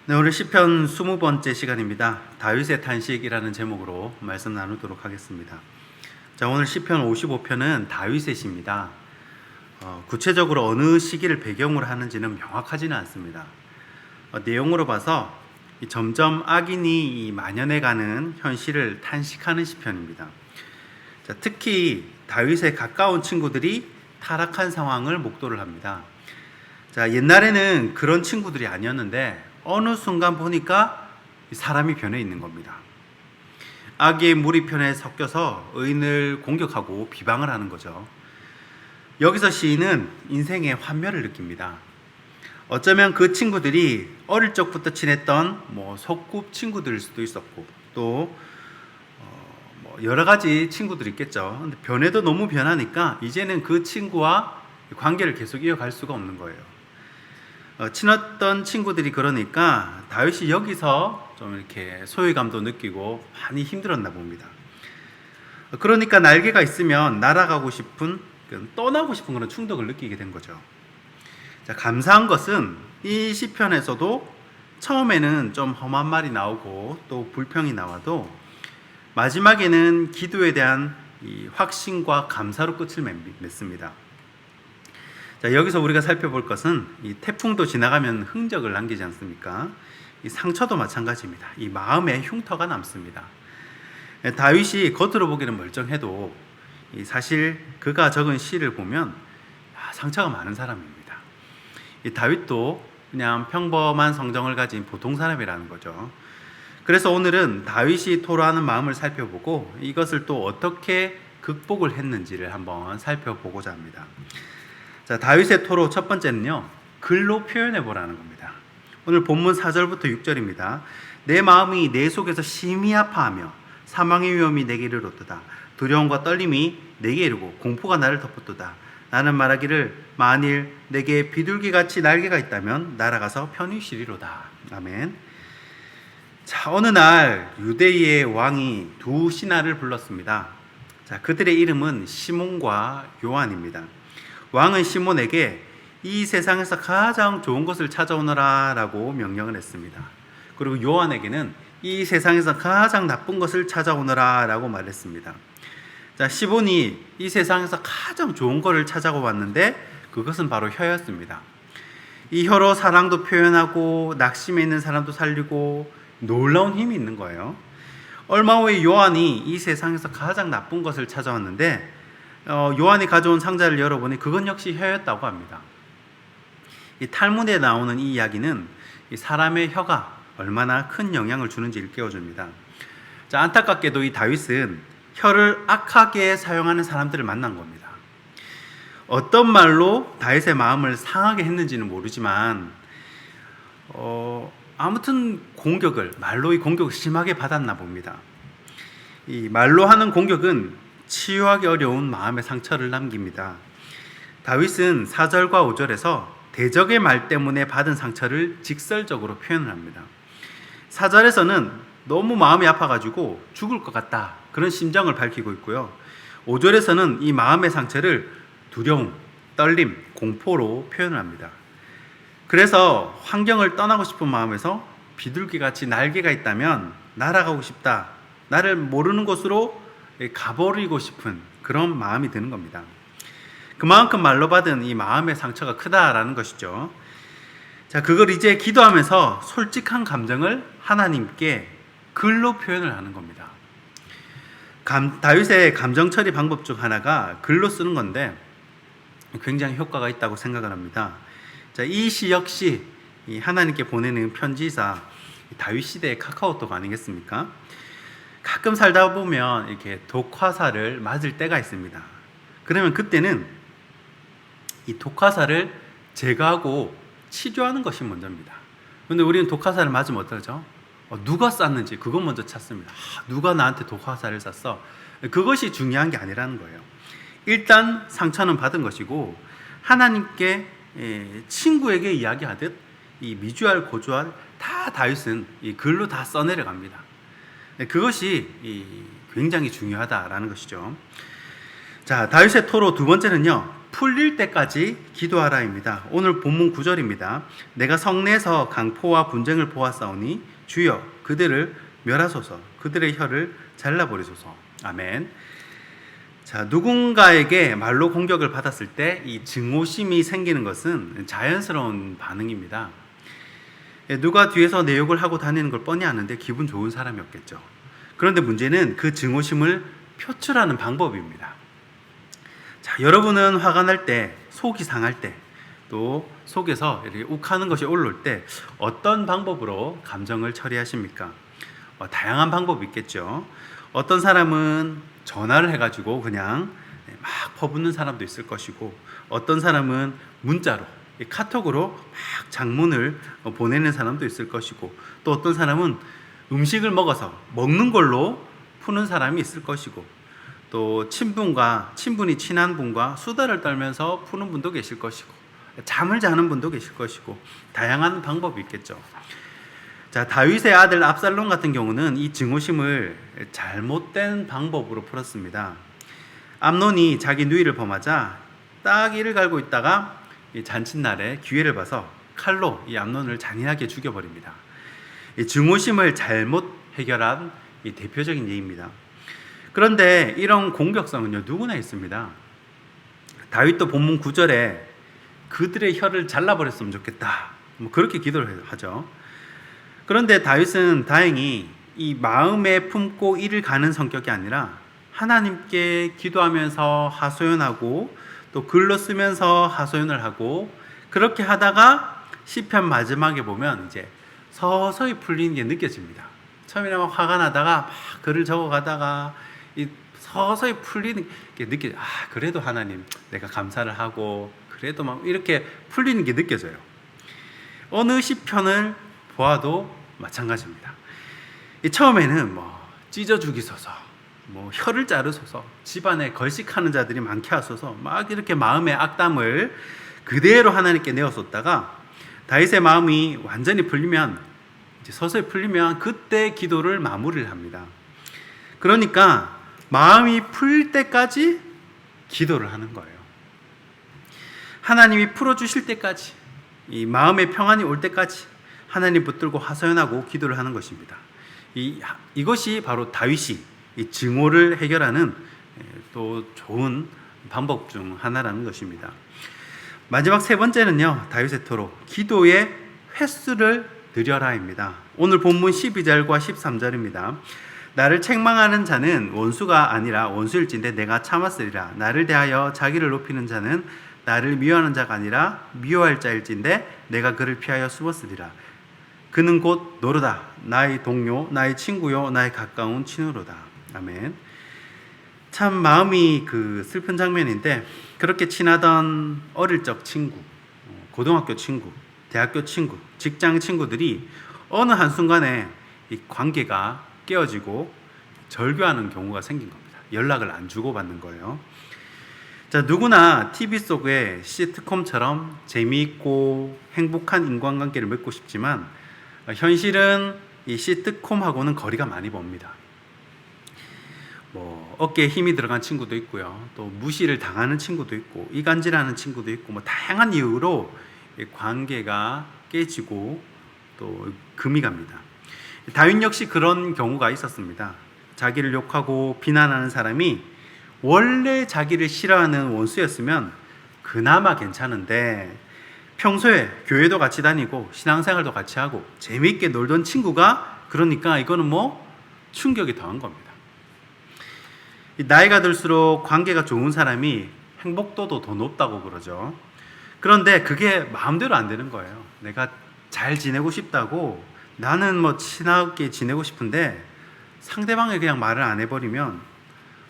네, 오늘 시편 20번째 시간입니다. 다윗의 탄식이라는 제목으로 말씀 나누도록 하겠습니다. 자, 오늘 시편 55편은 다윗의 시입니다. 구체적으로 어느 시기를 배경으로 하는지는 명확하지는 않습니다. 내용으로 봐서 점점 악인이 만연해가는 현실을 탄식하는 시편입니다. 자, 특히 다윗의 가까운 친구들이 타락한 상황을 목도를 합니다. 자, 옛날에는 그런 친구들이 아니었는데 어느 순간 보니까 사람이 변해 있는 겁니다. 악의 무리 편에 섞여서 의인을 공격하고 비방을 하는 거죠. 여기서 시인은 인생의 환멸을 느낍니다. 어쩌면 그 친구들이 어릴 적부터 친했던 소꿉 친구들일 수도 있었고 또 여러 가지 친구들이 있겠죠. 근데 변해도 너무 변하니까 이제는 그 친구와 관계를 계속 이어갈 수가 없는 거예요. 친했던 친구들이 그러니까 다윗이 여기서 좀 이렇게 소외감도 느끼고 많이 힘들었나 봅니다. 그러니까 날개가 있으면 날아가고 싶은, 떠나고 싶은 그런 충동을 느끼게 된 거죠. 자, 감사한 것은 이 시편에서도 처음에는 좀 험한 말이 나오고 또 불평이 나와도 마지막에는 기도에 대한 이 확신과 감사로 끝을 맺습니다. 자, 여기서 우리가 살펴볼 것은 이 태풍도 지나가면 흔적을 남기지 않습니까? 이 상처도 마찬가지입니다. 이 마음의 흉터가 남습니다. 다윗이 겉으로 보기는 멀쩡해도 사실 그가 적은 시를 보면 상처가 많은 사람입니다. 이 다윗도 그냥 평범한 성정을 가진 보통 사람이라는 거죠. 그래서 오늘은 다윗이 토로하는 마음을 살펴보고 이것을 또 어떻게 극복을 했는지를 한번 살펴보고자 합니다. 자, 다윗의 토로 첫 번째는요, 글로 표현해 보라는 겁니다. 오늘 본문 4절부터 6절입니다. 내 마음이 내 속에서 심히 아파하며 사망의 위험이 내게 이르렀도다. 두려움과 떨림이 내게 이르고 공포가 나를 덮었도다. 나는 말하기를 만일 내게 비둘기같이 날개가 있다면 날아가서 편히 쉬리로다. 아멘. 자, 어느 날 유대의 왕이 두 신하를 불렀습니다. 자, 그들의 이름은 시몬과 요한입니다. 왕은 시몬에게 이 세상에서 가장 좋은 것을 찾아오너라 라고 명령을 했습니다. 그리고 요한에게는 이 세상에서 가장 나쁜 것을 찾아오너라 라고 말했습니다. 자, 시몬이 이 세상에서 가장 좋은 것을 찾아고 왔는데 그것은 바로 혀였습니다. 이 혀로 사랑도 표현하고 낙심해 있는 사람도 살리고 놀라운 힘이 있는 거예요. 얼마 후에 요한이 이 세상에서 가장 나쁜 것을 찾아왔는데 요한이 가져온 상자를 열어보니 그건 역시 혀였다고 합니다. 이 탈무드에 나오는 이 이야기는 이 사람의 혀가 얼마나 큰 영향을 주는지 일깨워줍니다. 자, 안타깝게도 이 다윗은 혀를 악하게 사용하는 사람들을 만난 겁니다. 어떤 말로 다윗의 마음을 상하게 했는지는 모르지만 아무튼 말로 이 공격을 심하게 받았나 봅니다. 이 말로 하는 공격은 치유하기 어려운 마음의 상처를 남깁니다. 다윗은 4절과 5절에서 대적의 말 때문에 받은 상처를 직설적으로 표현을 합니다. 4절에서는 너무 마음이 아파가지고 죽을 것 같다, 그런 심정을 밝히고 있고요. 5절에서는 이 마음의 상처를 두려움, 떨림, 공포로 표현을 합니다. 그래서 환경을 떠나고 싶은 마음에서 비둘기같이 날개가 있다면 날아가고 싶다, 나를 모르는 곳으로 가버리고 싶은 그런 마음이 드는 겁니다. 그만큼 말로 받은 이 마음의 상처가 크다라는 것이죠. 자, 그걸 이제 기도하면서 솔직한 감정을 하나님께 글로 표현을 하는 겁니다. 다윗의 감정 처리 방법 중 하나가 글로 쓰는 건데 굉장히 효과가 있다고 생각을 합니다. 자, 이 시 역시 이 하나님께 보내는 편지사 다윗 시대의 카카오톡 아니겠습니까? 가끔 살다 보면 이렇게 독화살을 맞을 때가 있습니다. 그러면 그때는 이 독화살을 제거하고 치료하는 것이 먼저입니다. 그런데 우리는 독화살을 맞으면 어떠죠? 누가 쐈는지 그것 먼저 찾습니다. 누가 나한테 독화살을 쐈어? 그것이 중요한 게 아니라는 거예요. 일단 상처는 받은 것이고 하나님께 친구에게 이야기하듯 이 미주알 고주알 다 다윗은 이 글로 다 써내려갑니다. 그것이 굉장히 중요하다라는 것이죠. 자, 다윗의 토로 두 번째는요, 풀릴 때까지 기도하라입니다. 오늘 본문 9절입니다. 내가 성내에서 강포와 분쟁을 보았사오니 주여 그들을 멸하소서, 그들의 혀를 잘라버리소서. 아멘. 자, 누군가에게 말로 공격을 받았을 때 이 증오심이 생기는 것은 자연스러운 반응입니다. 누가 뒤에서 내 욕을 하고 다니는 걸 뻔히 아는데 기분 좋은 사람이었겠죠. 그런데 문제는 그 증오심을 표출하는 방법입니다. 자, 여러분은 화가 날 때, 속이 상할 때, 또 속에서 이렇게 욱하는 것이 올라올 때 어떤 방법으로 감정을 처리하십니까? 다양한 방법이 있겠죠. 어떤 사람은 전화를 해가지고 그냥 막 퍼붓는 사람도 있을 것이고, 어떤 사람은 문자로, 카톡으로 막 장문을 보내는 사람도 있을 것이고, 또 어떤 사람은 음식을 먹어서 먹는 걸로 푸는 사람이 있을 것이고, 또 친분이 친한 분과 수다를 떨면서 푸는 분도 계실 것이고, 잠을 자는 분도 계실 것이고, 다양한 방법이 있겠죠. 자, 다윗의 아들 압살롬 같은 경우는 이 증오심을 잘못된 방법으로 풀었습니다. 암논이 자기 누이를 범하자 딱 이를 갈고 있다가 이 잔칫날에 기회를 봐서 칼로 이 암논을 잔인하게 죽여버립니다. 이 증오심을 잘못 해결한 이 대표적인 예입니다. 그런데 이런 공격성은요, 누구나 있습니다. 다윗도 본문 9절에 그들의 혀를 잘라버렸으면 좋겠다, 그렇게 기도를 하죠. 그런데 다윗은 다행히 이 마음에 품고 이를 가는 성격이 아니라 하나님께 기도하면서 하소연하고, 또 글로 쓰면서 하소연을 하고, 그렇게 하다가 시편 마지막에 보면 이제 서서히 풀리는 게 느껴집니다. 처음에는 막 화가 나다가 막 글을 적어가다가 서서히 풀리는 게 느껴져요. 그래도 하나님 내가 감사를 하고, 그래도 막 이렇게 풀리는 게 느껴져요. 어느 시편을 보아도 마찬가지입니다. 처음에는 찢어 죽이소서, 혀를 자르소서, 집안에 걸식하는 자들이 많게 하소서, 막 이렇게 마음의 악담을 그대로 하나님께 내었었다가 다윗의 마음이 완전히 풀리면, 이제 서서히 풀리면 그때 기도를 마무리를 합니다. 그러니까 마음이 풀 때까지 기도를 하는 거예요. 하나님이 풀어주실 때까지, 이 마음의 평안이 올 때까지 하나님 붙들고 하소연하고 기도를 하는 것입니다. 이것이 바로 다윗이 이 증오를 해결하는 또 좋은 방법 중 하나라는 것입니다. 마지막 세 번째는요, 다윗의 토로 기도의 횟수를 늘려라입니다. 오늘 본문 12절과 13절입니다. 나를 책망하는 자는 원수가 아니라 원수일진데 내가 참았으리라. 나를 대하여 자기를 높이는 자는 나를 미워하는 자가 아니라 미워할 자일진데 내가 그를 피하여 숨었으리라. 그는 곧 너로다. 나의 동료, 나의 친구요, 나의 가까운 친구로다. 아멘. 참 마음이 슬픈 장면인데, 그렇게 친하던 어릴 적 친구, 고등학교 친구, 대학교 친구, 직장 친구들이 어느 한순간에 이 관계가 깨어지고 절교하는 경우가 생긴 겁니다. 연락을 안 주고받는 거예요. 자, 누구나 TV 속의 시트콤처럼 재미있고 행복한 인간관계를 맺고 싶지만 현실은 이 시트콤하고는 거리가 많이 멉니다. 어깨에 힘이 들어간 친구도 있고요, 또 무시를 당하는 친구도 있고, 이간질하는 친구도 있고, 다양한 이유로 관계가 깨지고 또 금이 갑니다. 다윗 역시 그런 경우가 있었습니다. 자기를 욕하고 비난하는 사람이 원래 자기를 싫어하는 원수였으면 그나마 괜찮은데, 평소에 교회도 같이 다니고 신앙생활도 같이 하고 재미있게 놀던 친구가 그러니까 이거는 충격이 더한 겁니다. 나이가 들수록 관계가 좋은 사람이 행복도도 더 높다고 그러죠. 그런데 그게 마음대로 안 되는 거예요. 내가 잘 지내고 싶다고, 나는 친하게 지내고 싶은데 상대방이 그냥 말을 안 해버리면,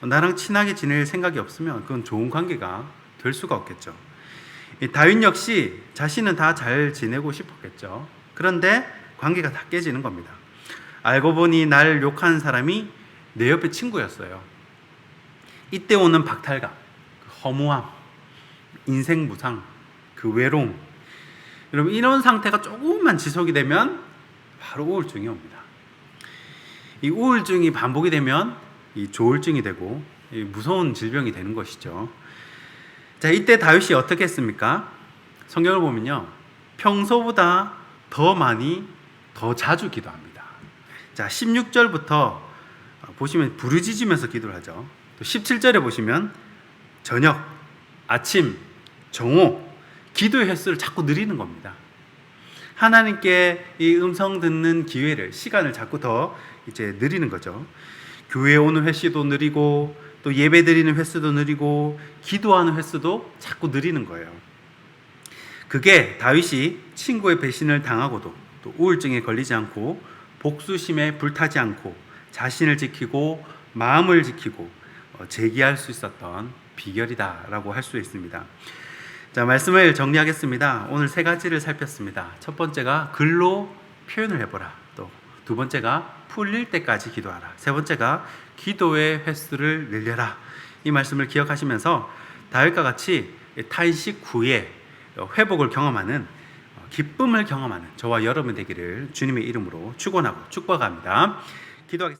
나랑 친하게 지낼 생각이 없으면 그건 좋은 관계가 될 수가 없겠죠. 다윗 역시 자신은 다 잘 지내고 싶었겠죠. 그런데 관계가 다 깨지는 겁니다. 알고 보니 나를 욕하는 사람이 내 옆에 친구였어요. 이때 오는 박탈감, 허무함, 인생 무상, 외로움, 여러분 이런 상태가 조금만 지속이 되면 바로 우울증이 옵니다. 이 우울증이 반복이 되면 이 조울증이 되고 이 무서운 질병이 되는 것이죠. 자, 이때 다윗이 어떻게 했습니까? 성경을 보면요, 평소보다 더 많이, 더 자주 기도합니다. 자, 16절부터 보시면 부르짖으면서 기도를 하죠. 또 17절에 보시면 저녁, 아침, 정오 기도의 횟수를 자꾸 늘리는 겁니다. 하나님께 이 음성 듣는 기회를, 시간을 자꾸 더 이제 늘리는 거죠. 교회에 오는 횟수도 늘리고, 또 예배 드리는 횟수도 늘리고, 기도하는 횟수도 자꾸 늘리는 거예요. 그게 다윗이 친구의 배신을 당하고도 또 우울증에 걸리지 않고, 복수심에 불타지 않고, 자신을 지키고 마음을 지키고 재기할 수 있었던 비결이다라고 할 수 있습니다. 자, 말씀을 정리하겠습니다. 오늘 세 가지를 살폈습니다. 첫 번째가 글로 표현을 해보라. 또 두 번째가 풀릴 때까지 기도하라. 세 번째가 기도의 횟수를 늘려라. 이 말씀을 기억하시면서 다윗과 같이 탄식 후에 회복을 경험하는, 기쁨을 경험하는 저와 여러분 되기를 주님의 이름으로 축원하고 축복합니다. 기도하겠습니다.